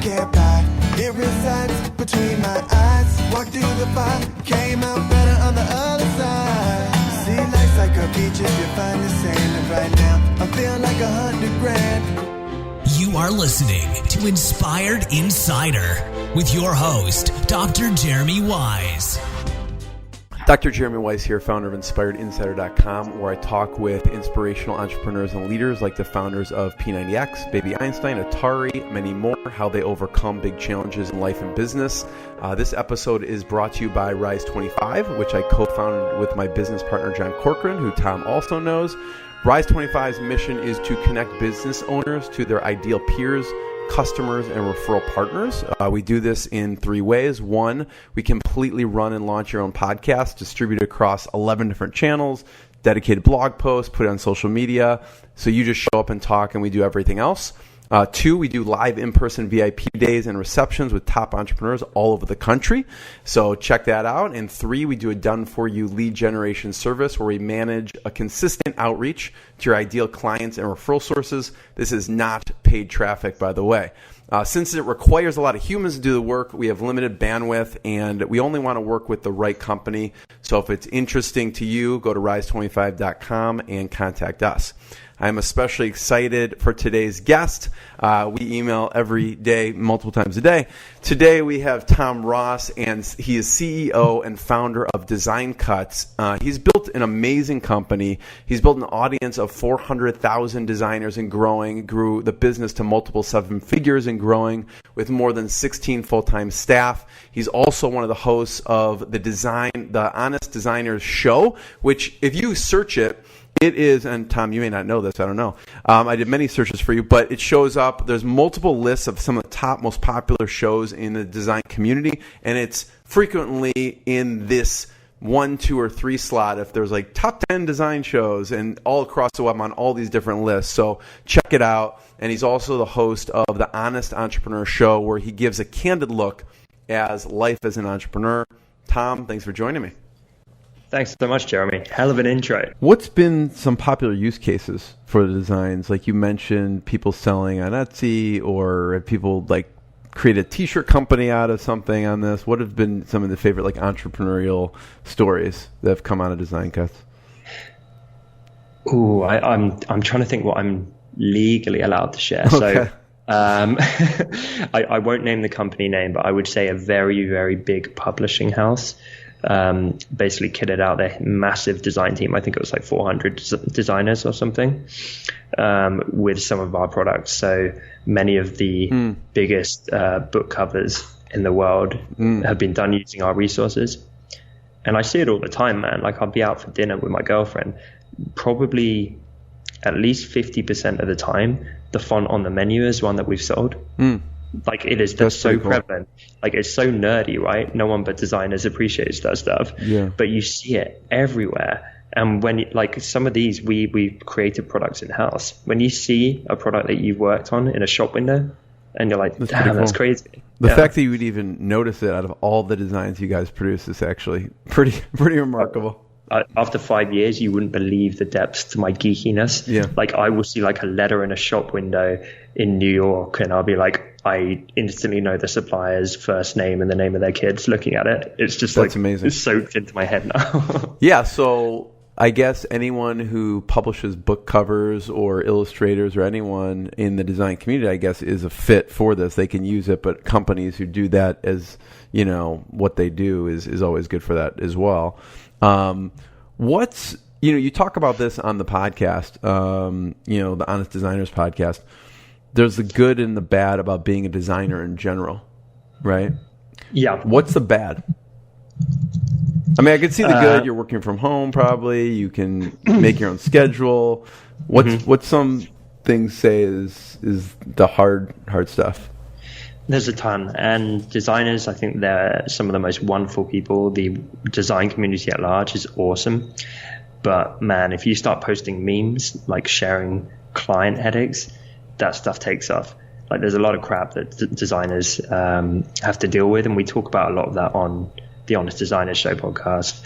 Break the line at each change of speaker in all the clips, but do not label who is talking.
can't buy. It resides between my eyes. Walked through the fire, came out better on the other side. See, life's like a beach if you find the sand. And right now, I feel like $100,000.
You are listening to Inspired Insider with your host, Dr. Jeremy Wise.
Dr. Jeremy Wise here, founder of InspiredInsider.com, where I talk with inspirational entrepreneurs and leaders like the founders of P90X, Baby Einstein, Atari, many more, how they overcome big challenges in life and business. This episode is brought to you by Rise 25, which I co-founded with my business partner, John Corcoran, who Tom also knows. Rise 25's mission is to connect business owners to their ideal peers, customers, and referral partners. We do this in 3 ways. 1, we completely run and launch your own podcast, distribute across 11 different channels, dedicated blog posts, put it on social media. So you just show up and talk, and we do everything else. 2, we do live in-person VIP days and receptions with top entrepreneurs all over the country. So check that out. And 3, we do a done-for-you lead generation service where we manage a consistent outreach to your ideal clients and referral sources. This is not paid traffic, by the way. Since it requires a lot of humans to do the work, we have limited bandwidth, and we only want to work with the right company. So if it's interesting to you, go to rise25.com and contact us. I'm especially excited for today's guest. We email every day, multiple times a day. Today we have Tom Ross, and he is CEO and founder of Design Cuts. He's built an amazing company. He's built an audience of 400,000 designers and growing, grew the business to multiple 7 figures and growing with more than 16 full-time staff. He's also one of the hosts of the Honest Designers Show, which if you search it, it is, and Tom, you may not know this, I don't know. I did many searches for you, but it shows up. There's multiple lists of some of the top, most popular shows in the design community, and it's frequently in this 1, 2, or 3 slot if there's like top 10 design shows, and all across the web on all these different lists. So check it out. And he's also the host of the Honest Entrepreneur Show, where he gives a candid look as life as an entrepreneur. Tom, thanks for joining me.
Thanks so much, Jeremy. Hell of an intro.
What's been some popular use cases for the designs? Like you mentioned, people selling on Etsy, or people like create a t-shirt company out of something on this. What have been some of the favorite like entrepreneurial stories that have come out of Design Cuts?
Ooh, I'm trying to think what I'm legally allowed to share.
Okay.
So I won't name the company name, but I would say a very, very big publishing house basically kitted out their massive design team. I think it was like 400 designers or something with some of our products. So many of the biggest book covers in the world have been done using our resources. And I see it all the time, man. Like I'll be out for dinner with my girlfriend. Probably at least 50% of the time, the font on the menu is one that we've sold. Like that's so prevalent. Like it's so nerdy, right? No one but designers appreciates that stuff. Yeah. But you see it everywhere. And when like some of these, we created products in house. When you see a product that you've worked on in a shop window, and you're like, damn, that's crazy.
The fact that you would even notice it out of all the designs you guys produce is actually pretty remarkable.
After 5 years, you wouldn't believe the depths to my geekiness. Yeah. Like I will see like a letter in a shop window in New York, and I'll be like, I instantly know the supplier's first name and the name of their kids looking at it. It's just that's like amazing. It's soaked into my head now.
Yeah. So I guess anyone who publishes book covers or illustrators or anyone in the design community, I guess, is a fit for this. They can use it, but companies who do that as, you know, what they do is always good for that as well. You talk about this on the podcast, the Honest Designers podcast. There's the good and the bad about being a designer in general, right? Yeah. What's the bad? I mean, I can see the good. You're working from home, probably. You can make your own schedule. What some things say is the hard stuff?
There's a ton. And designers, I think they're some of the most wonderful people. The design community at large is awesome. But man, if you start posting memes, like sharing client headaches, that stuff takes off. Like there's a lot of crap that designers have to deal with. And we talk about a lot of that on the Honest Designers Show podcast.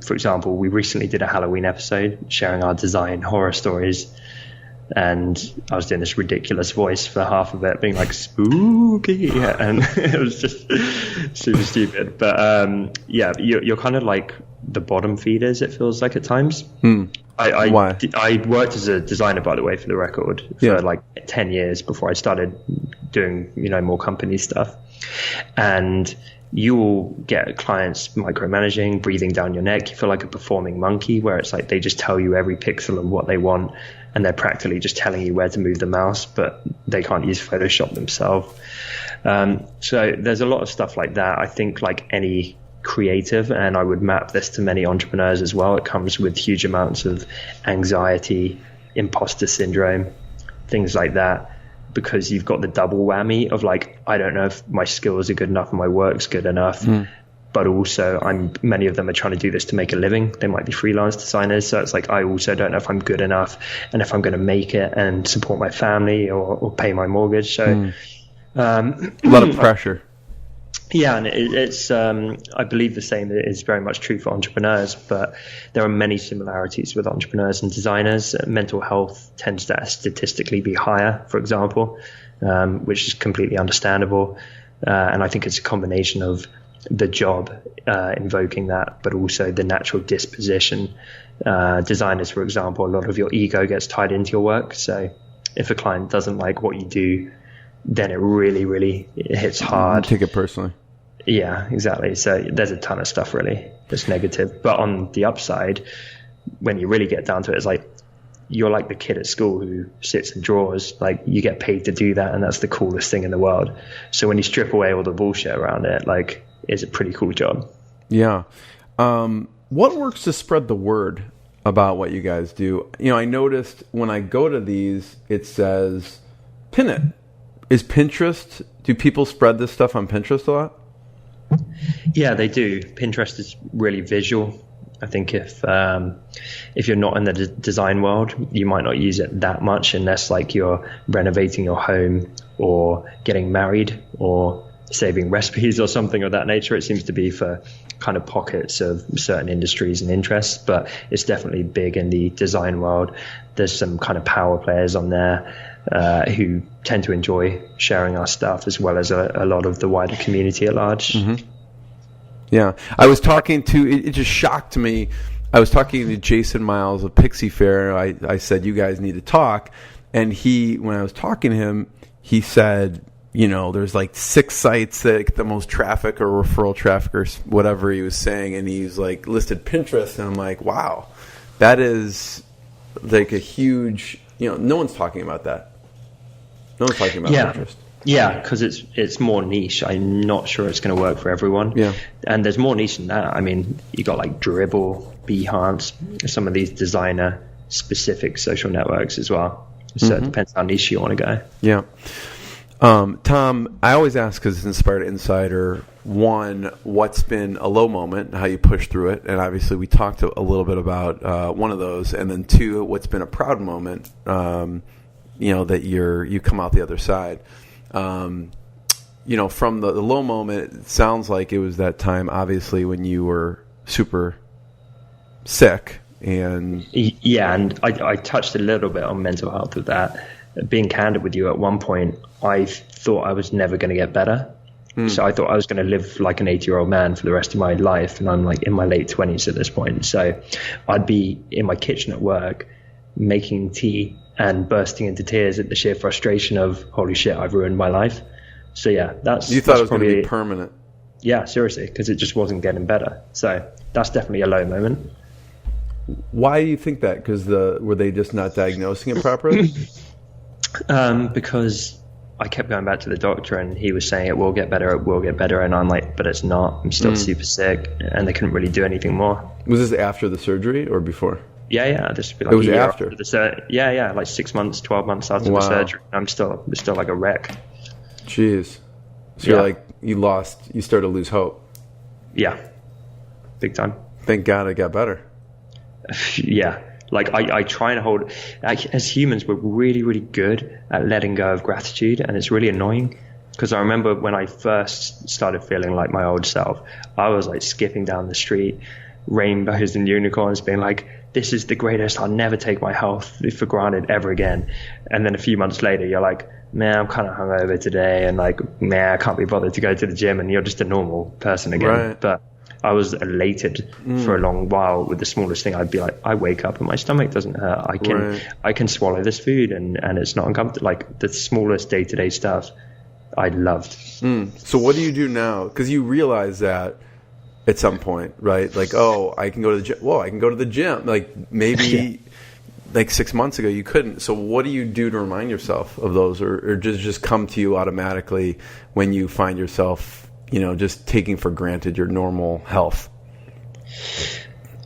For example, we recently did a Halloween episode sharing our design horror stories. And I was doing this ridiculous voice for half of it, being like spooky, and it was just super stupid. But you're kind of like the bottom feeders, it feels like at times.
Why?
I worked as a designer, by the way, for the record, for like 10 years before I started doing, more company stuff. And you will get clients micromanaging, breathing down your neck. You feel like a performing monkey, where it's like they just tell you every pixel of what they want, and they're practically just telling you where to move the mouse, but they can't use Photoshop themselves. So there's a lot of stuff like that. I think like any creative, and I would map this to many entrepreneurs as well, it comes with huge amounts of anxiety, imposter syndrome, things like that. Because you've got the double whammy of like, I don't know if my skills are good enough and my work's good enough, but also many of them are trying to do this to make a living. They might be freelance designers. So it's like, I also don't know if I'm good enough and if I'm going to make it and support my family or pay my mortgage. So
a lot of pressure.
Yeah, and it's I believe the same is very much true for entrepreneurs, but there are many similarities with entrepreneurs and designers. Mental health tends to statistically be higher, for example, which is completely understandable. And I think it's a combination of the job invoking that, but also the natural disposition. Designers, for example, a lot of your ego gets tied into your work. So if a client doesn't like what you do, then it really, really hits hard.
Take it personally.
Yeah, exactly. So there's a ton of stuff really that's negative. But on the upside, when you really get down to it, it's like you're like the kid at school who sits and draws. Like you get paid to do that, and that's the coolest thing in the world. So when you strip away all the bullshit around it, like it's a pretty cool job. Yeah.
What works to spread the word about what you guys do? I noticed when I go to these, it says pin it. Is Pinterest, do people spread this stuff on Pinterest a lot?
Yeah, they do. Pinterest is really visual. I think if you're not in the design world, you might not use it that much unless like you're renovating your home or getting married or saving recipes or something of that nature. It seems to be for kind of pockets of certain industries and interests, but it's definitely big in the design world. There's some kind of power players on there who tend to enjoy sharing our stuff, as well as a lot of the wider community at large.
Mm-hmm. Yeah. I was talking to, it just shocked me. I was talking to Jason Miles of Pixie Fair. I said, you guys need to talk. And when I was talking to him, he said, there's like 6 sites that get the most traffic or referral traffic or whatever he was saying. And he's like listed Pinterest. And I'm like, wow, that is like a huge, no one's talking about that. No one's talking about Pinterest.
Yeah, because it's more niche. I'm not sure it's going to work for everyone.
Yeah.
And there's more niche than that. I mean, you got like Dribbble, Behance, some of these designer-specific social networks as well. So It depends how niche you want to go.
Yeah. Tom, I always ask, because it's Inspired Insider, one, what's been a low moment, how you push through it, and obviously we talked a little bit about one of those, and then 2, what's been a proud moment, that you come out the other side. From the low moment, it sounds like it was that time, obviously, when you were super sick. And
I touched a little bit on mental health with that. Being candid with you, at one point, I thought I was never going to get better. So I thought I was going to live like an 80-year-old man for the rest of my life, and I'm like in my late 20s at this point. So I'd be in my kitchen at work making tea and bursting into tears at the sheer frustration of, holy shit, I've ruined my life. So yeah,
you thought it was going to be permanent.
Yeah, seriously, because it just wasn't getting better. So that's definitely a low moment.
Why do you think that? Because were they just not diagnosing it properly?
Because I kept going back to the doctor, and he was saying it will get better, and I'm like, but it's not. I'm still super sick, and they couldn't really do anything more.
Was this after the surgery or before?
Yeah. This would be like
it was after
the like 6 months, 12 months after the surgery. I'm still like a wreck.
Jeez. So you're like, you started to lose hope.
Yeah, big time.
Thank God it got better.
Yeah. Like I try and hold, as humans, we're really, really good at letting go of gratitude, and it's really annoying, because I remember when I first started feeling like my old self, I was like skipping down the street, rainbows and unicorns, being like, this is the greatest. I'll never take my health for granted ever again. And then a few months later, you're like, man, I'm kind of hungover today, and like, man, I can't be bothered to go to the gym, and you're just a normal person again.
Right.
But I was elated for a long while with the smallest thing. I'd be like, I wake up and my stomach doesn't hurt. I can swallow this food and it's not uncomfortable. Like the smallest day-to-day stuff I loved.
So what do you do now? Because you realize that at some point, right? Like, oh, I can go to the gym. Whoa, I can go to the gym. Like maybe like 6 months ago you couldn't. So what do you do to remind yourself of those, or just come to you automatically when you find yourself, just taking for granted your normal health?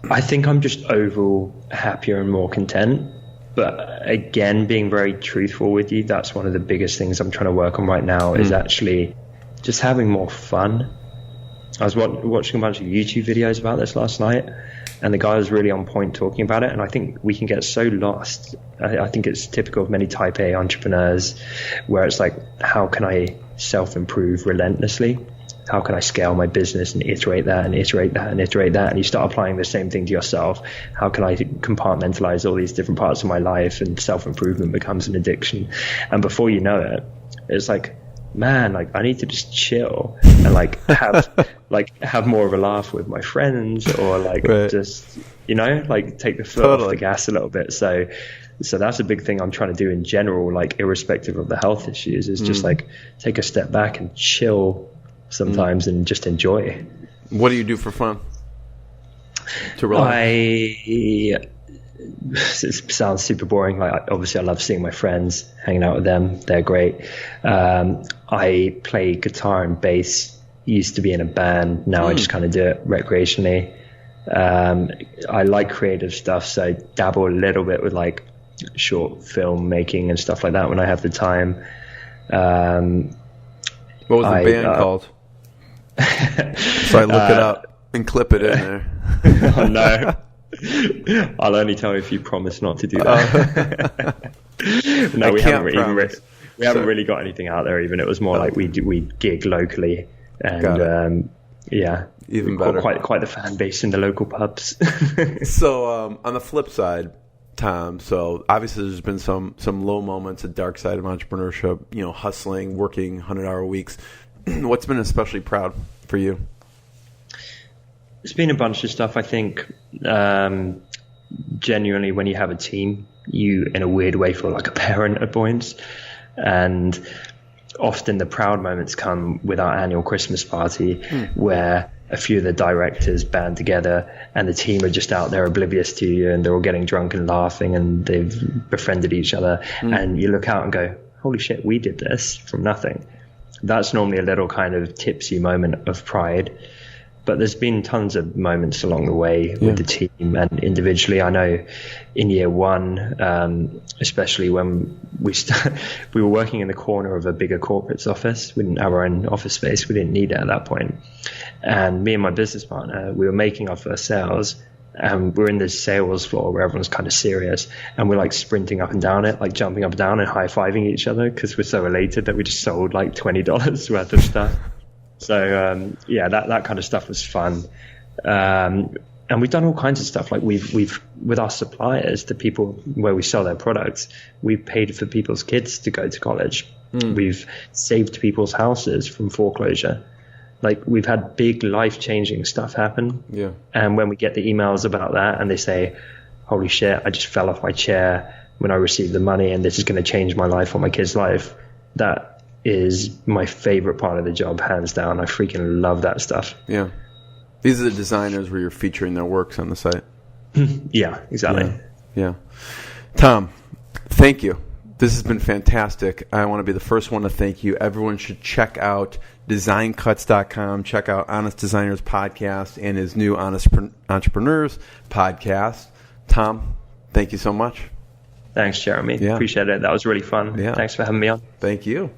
I think I'm just overall happier and more content. But again, being very truthful with you, that's one of the biggest things I'm trying to work on right now is actually just having more fun. I was watching a bunch of YouTube videos about this last night, and the guy was really on point talking about it. And I think we can get so lost. I think it's typical of many type A entrepreneurs where it's like, how can I self-improve relentlessly? How can I scale my business and iterate that and iterate that and iterate that? And you start applying the same thing to yourself. How can I compartmentalize all these different parts of my life? And self-improvement becomes an addiction. And before you know it, it's like, man, like I need to just chill and like have more of a laugh with my friends, or like just, like take the foot off the gas a little bit. So that's a big thing I'm trying to do in general, like irrespective of the health issues, is just like take a step back and chill sometimes and just enjoy.
What do you do for fun to relax?
It sounds super boring. Like obviously I love seeing my friends, hanging out with them. They're great. I play guitar and bass. Used to be in a band. Now I just kind of do it recreationally. I like creative stuff, so I dabble a little bit with like short film making and stuff like that when I have the time.
What was the band called? So I look it up and clip it in there.
Oh no. I'll only tell you if you promise not to do that. No, we haven't really got anything out there even. It was more like we gig locally, and
even better.
Quite the fan base in the local pubs.
So on the flip side, Tom, so obviously there's been some low moments, a dark side of entrepreneurship, hustling, working 100-hour weeks. What's been especially proud for you?
It's been a bunch of stuff. I think genuinely when you have a team, you in a weird way feel like a parent at points. And often the proud moments come with our annual Christmas party where a few of the directors band together and the team are just out there oblivious to you, and they're all getting drunk and laughing and they've befriended each other. And you look out and go, holy shit, we did this from nothing. That's normally a little kind of tipsy moment of pride. But there's been tons of moments along the way with the team and individually. I know in year one, especially when we were working in the corner of a bigger corporate's office. We didn't have our own office space. We didn't need it at that point. And me and my business partner, we were making our first sales, and we're in this sales floor where everyone's kind of serious, and we're like sprinting up and down it, like jumping up and down and high-fiving each other because we're so elated that we just sold like $20 worth of stuff. So that kind of stuff was fun, and we've done all kinds of stuff. Like we've with our suppliers, the people where we sell their products, we've paid for people's kids to go to college. We've saved people's houses from foreclosure. Like we've had big life-changing stuff happen. Yeah. And when we get the emails about that, and they say, "Holy shit, I just fell off my chair when I received the money, and this is going to change my life or my kid's life," that is my favorite part of the job, hands down. I freaking love that stuff. Yeah.
These are the designers where you're featuring their works on the site.
Yeah, exactly.
Yeah. Tom, thank you. This has been fantastic. I want to be the first one to thank you. Everyone should check out designcuts.com. Check out Honest Designers podcast and his new Honest Entrepreneurs podcast. Tom, thank you so much.
Thanks, Jeremy. Yeah. Appreciate it. That was really fun. Yeah. Thanks for having me on.
Thank you.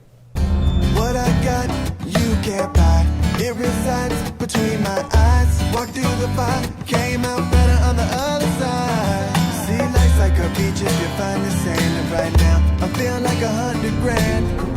What I got, you can't buy. It resides between my eyes. Walked through the fire, came out better on the other side. See, life's like a beach if you find the sand. And right now, I feel like $100 grand.